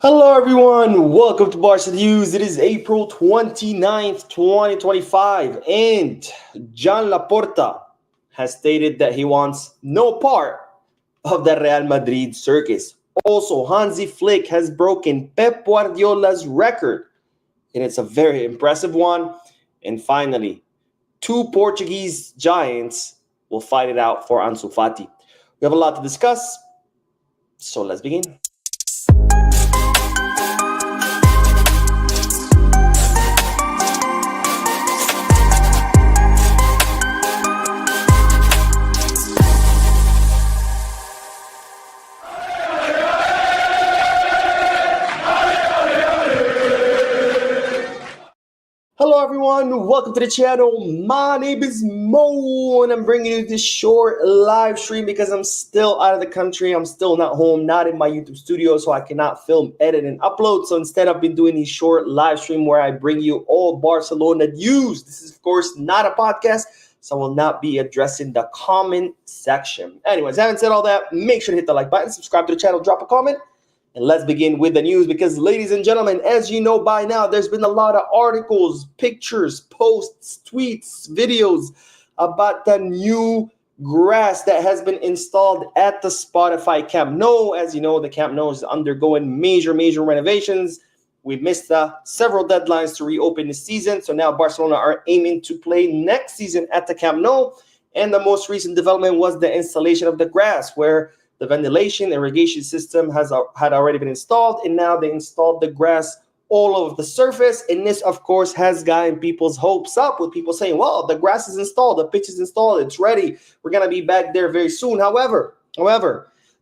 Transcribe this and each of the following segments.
Hello, everyone. Welcome to Barca News. It is April 29th, 2025, and John Laporta has stated that he wants no part of the Real Madrid circus. Also, Hansi Flick has broken Pep Guardiola's record, and it's a very impressive one. And finally, two Portuguese giants will fight it out for Ansu Fati. We have a lot to discuss, so let's begin. Hello everyone, welcome to the channel. My name is Mo and I'm bringing you this short live stream because I'm still out of the country. I'm still not home, not in my YouTube studio, so I cannot film, edit, and upload. So instead I've been doing these short live stream where I bring you all Barcelona news. This is of course not a podcast, so I will not be addressing the comment section. Anyways, having said all that, make sure to hit the like button, subscribe to the channel, drop a comment. And let's begin with the news because, ladies and gentlemen, as you know by now, there's been a lot of articles, pictures, posts, tweets, videos about the new grass that has been installed at the Spotify Camp Nou. As you know, the Camp Nou is undergoing major renovations. We missed several deadlines to reopen this season. So now Barcelona are aiming to play next season at the Camp Nou. And the most recent development was the installation of the grass, where the ventilation irrigation system had already been installed, and now they installed the grass all over the surface. And this, of course, has gotten people's hopes up with people saying, well, the grass is installed, the pitch is installed, it's ready. We're going to be back there very soon. However,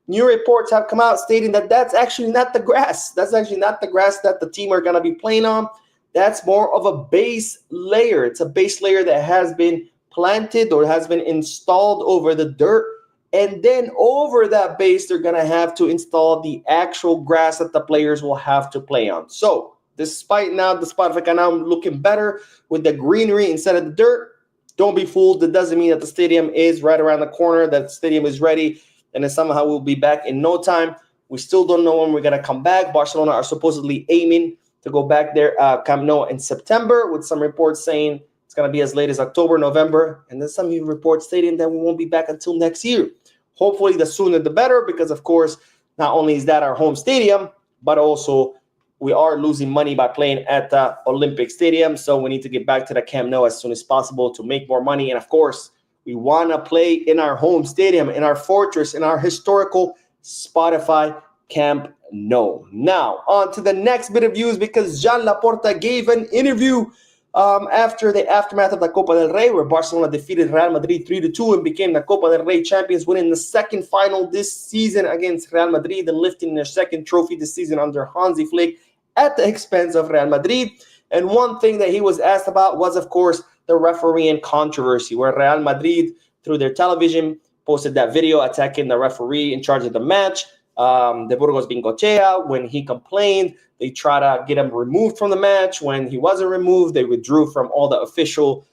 new reports have come out stating that that's actually not the grass. That's actually not the grass that the team are going to be playing on. That's more of a base layer. It's a base layer that has been planted or has been installed over the dirt. And then over that base, they're going to have to install the actual grass that the players will have to play on. So despite now the Spotify Camp Nou looking better with the greenery instead of the dirt, don't be fooled. That doesn't mean that the stadium is right around the corner, that the stadium is ready, and then somehow we'll be back in no time. We still don't know when we're going to come back. Barcelona are supposedly aiming to go back there, Camp Nou in September, with some reports saying it's going to be as late as October, November, and then some reports stating that we won't be back until next year. Hopefully, the sooner the better, because, of course, not only is that our home stadium, but also we are losing money by playing at the Olympic Stadium. So we need to get back to the Camp Nou as soon as possible to make more money. And, of course, we want to play in our home stadium, in our fortress, in our historical Spotify Camp Nou. Now, on to the next bit of news, because Joan Laporta gave an interview after the aftermath of the Copa del Rey, where Barcelona defeated Real Madrid 3-2 and became the Copa del Rey champions, winning the second final this season against Real Madrid and lifting their second trophy this season under Hansi Flick at the expense of Real Madrid. And one thing that he was asked about was, of course, the refereeing controversy, where Real Madrid, through their television, posted that video attacking the referee in charge of the match, De Burgos Bengochea. When he complained, they tried to get him removed from the match. When he wasn't removed, they withdrew from all the official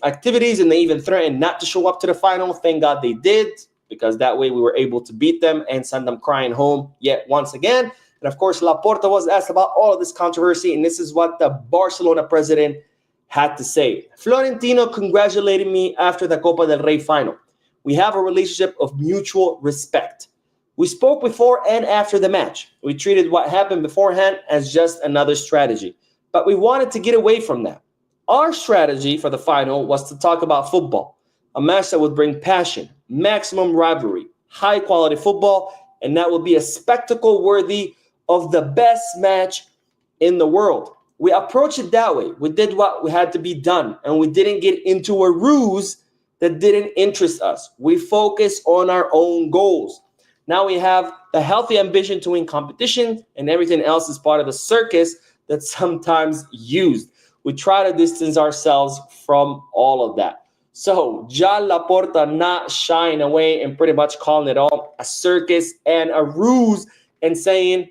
activities, and they even threatened not to show up to the final. Thank God they did, because that way we were able to beat them and send them crying home yet once again. And of course, Laporta was asked about all of this controversy, and this is what the Barcelona president had to say. Florentino congratulated me after the Copa del Rey final. We have a relationship of mutual respect. We spoke before and after the match. We treated what happened beforehand as just another strategy, but we wanted to get away from that. Our strategy for the final was to talk about football, a match that would bring passion, maximum rivalry, high quality football, and that would be a spectacle worthy of the best match in the world. We approached it that way. We did what we had to be done, and we didn't get into a ruse that didn't interest us. We focused on our own goals. Now we have the healthy ambition to win competition, and everything else is part of the circus that's sometimes used. We try to distance ourselves from all of that. So Joan Laporta not shying away and pretty much calling it all a circus and a ruse, and saying,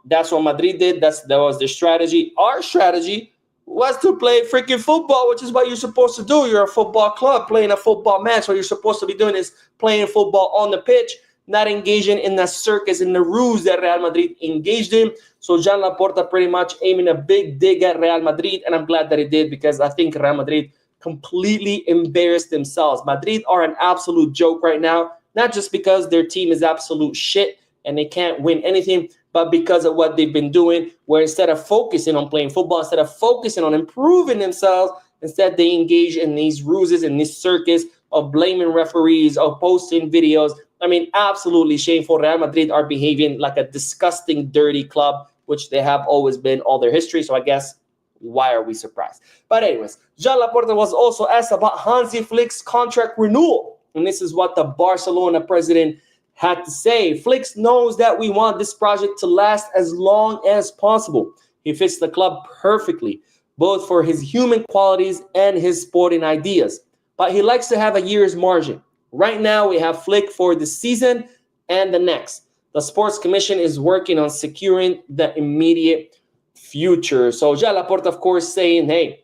that's what Madrid did. That was their strategy. Our strategy was to play freaking football, which is what you're supposed to do. You're a football club playing a football match. What you're supposed to be doing is playing football on the pitch, not engaging in the circus, in the ruse that Real Madrid engaged in. So Joan Laporta pretty much aiming a big dig at Real Madrid, and I'm glad that he did, because I think Real Madrid completely embarrassed themselves. Madrid are an absolute joke right now, not just because their team is absolute shit and they can't win anything, but because of what they've been doing, where instead of focusing on playing football, instead of focusing on improving themselves, instead they engage in these ruses, in this circus of blaming referees, of posting videos. I mean, absolutely shameful. Real Madrid are behaving like a disgusting, dirty club, which they have always been all their history. So I guess, why are we surprised? But anyways, Joan Laporta was also asked about Hansi Flick's contract renewal. And this is what the Barcelona president had to say. Flick knows that we want this project to last as long as possible. He fits the club perfectly, both for his human qualities and his sporting ideas. But he likes to have a year's margin. Right now, we have Flick for the season and the next. The Sports Commission is working on securing the immediate future. So Joan Laporta, of course, saying, hey,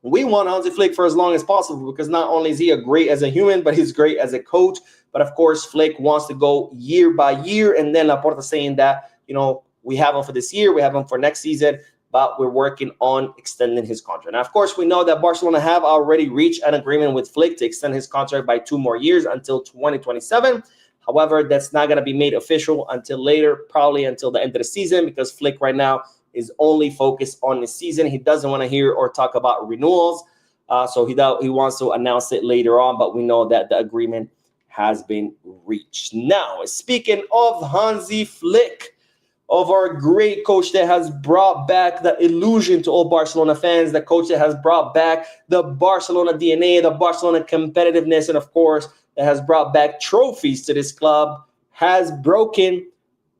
we want Hansi Flick for as long as possible, because not only is he great as a human, but he's great as a coach. But of course, Flick wants to go year by year. And then Laporta saying that, we have him for this year, we have him for next season, but we're working on extending his contract. Now, of course, we know that Barcelona have already reached an agreement with Flick to extend his contract by 2 more years until 2027. However, that's not going to be made official until later, probably until the end of the season, because Flick right now is only focused on the season. He doesn't want to hear or talk about renewals. So he wants to announce it later on, but we know that the agreement has been reached. Now, speaking of Hansi Flick, of our great coach that has brought back the illusion to all Barcelona fans, the coach that has brought back the Barcelona DNA, the Barcelona competitiveness, and of course, that has brought back trophies to this club, has broken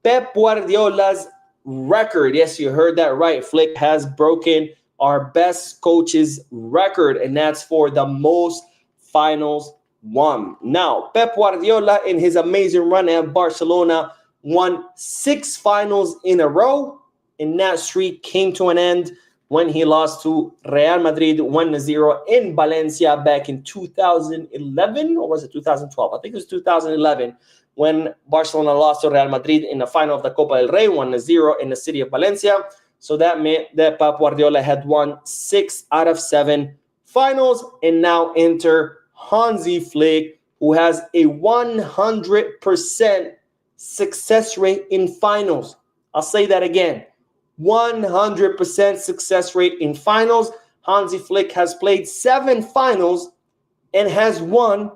Pep Guardiola's record. Yes, you heard that right. Flick has broken our best coach's record, and that's for the most finals won. Now, Pep Guardiola, in his amazing run at Barcelona, won 6 finals in a row, and that streak came to an end when he lost to Real Madrid 1-0 in Valencia back in 2011, or was it 2012? I think it was 2011, when Barcelona lost to Real Madrid in the final of the Copa del Rey 1-0 in the city of Valencia. So that meant that Pep Guardiola had won 6 out of 7 finals, and now enter Hansi Flick, who has a 100% success rate in finals. I'll say that again. 100% success rate in finals. Hansi Flick has played 7 finals and has won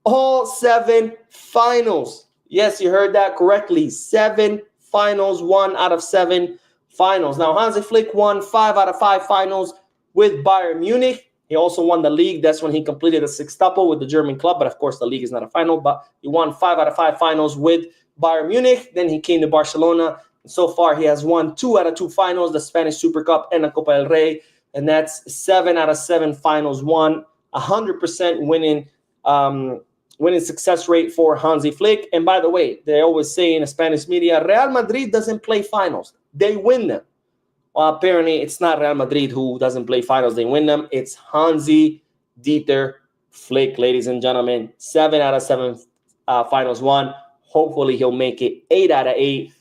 all 7 finals. Yes, you heard that correctly. 7 finals, 1 out of 7 finals. Now, Hansi Flick won 5 out of 5 finals with Bayern Munich. He also won the league. That's when he completed a sextuple with the German club. But of course, the league is not a final. But he won 5 out of 5 finals with Bayern Munich. Then he came to Barcelona. So far, he has won 2 out of 2 finals, the Spanish Super Cup and the Copa del Rey. And that's 7 out of 7 finals won. 100% winning success rate for Hansi Flick. And by the way, they always say in the Spanish media, Real Madrid doesn't play finals. They win them. Well, apparently, it's not Real Madrid who doesn't play finals. They win them. It's Hansi Dieter Flick, ladies and gentlemen. 7 out of 7 finals won. Hopefully, he'll make it 8 out of 8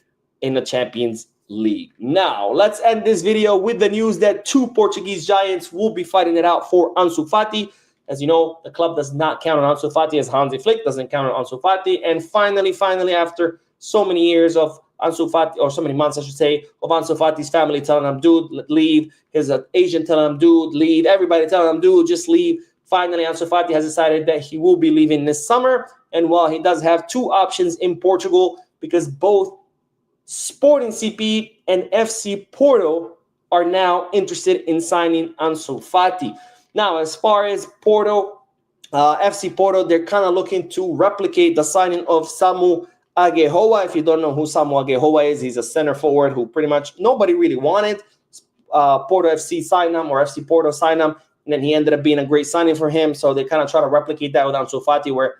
in the Champions League. Now, let's end this video with the news that 2 Portuguese giants will be fighting it out for Ansu Fati. As you know, the club does not count on Ansu Fati, as Hansi Flick doesn't count on Ansu Fati. And finally, after so many years of Ansu Fati, or so many months, I should say, of Ansu Fati's family telling him, dude, leave. His agent telling him, dude, leave. Everybody telling him, dude, just leave. Finally, Ansu Fati has decided that he will be leaving this summer. And while he does have 2 options in Portugal, because both Sporting CP and FC Porto are now interested in signing Ansu Fati. Now, as far as Porto, FC Porto, they're kind of looking to replicate the signing of Samu Aguehoa. If you don't know who Samu Aguehoa is, he's a center forward who pretty much nobody really wanted. Porto FC signed him, or FC Porto signed him, and then he ended up being a great signing for him. So they kind of try to replicate that with Ansu Fati, where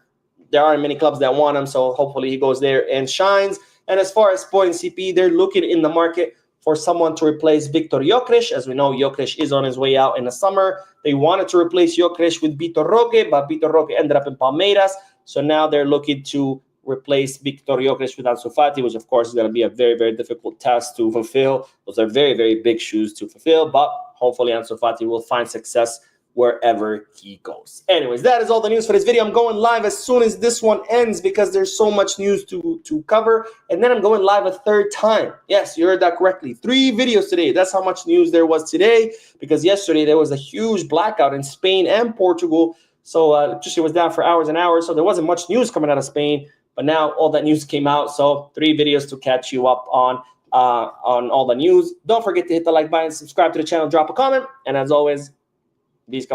there aren't many clubs that want him. So hopefully he goes there and shines. And as far as Sporting CP, they're looking in the market for someone to replace Victor Gyökeres. As we know, Gyökeres is on his way out in the summer. They wanted to replace Gyökeres with Vitor Roque, but Vitor Roque ended up in Palmeiras. So now they're looking to replace Victor Gyökeres with Ansu Fati, which of course is going to be a very, very difficult task to fulfill. Those are very, very big shoes to fulfill, but hopefully Ansu Fati will find success wherever he goes. Anyways, that is all the news for this video. I'm going live as soon as this one ends because there's so much news to cover. And then I'm going live a third time. Yes, you heard that correctly. 3 videos today. That's how much news there was today, because yesterday there was a huge blackout in Spain and Portugal. So electricity was down for hours and hours. So there wasn't much news coming out of Spain. But now all that news came out. So 3 videos to catch you up on all the news. Don't forget to hit the like button, subscribe to the channel, drop a comment. And as always, these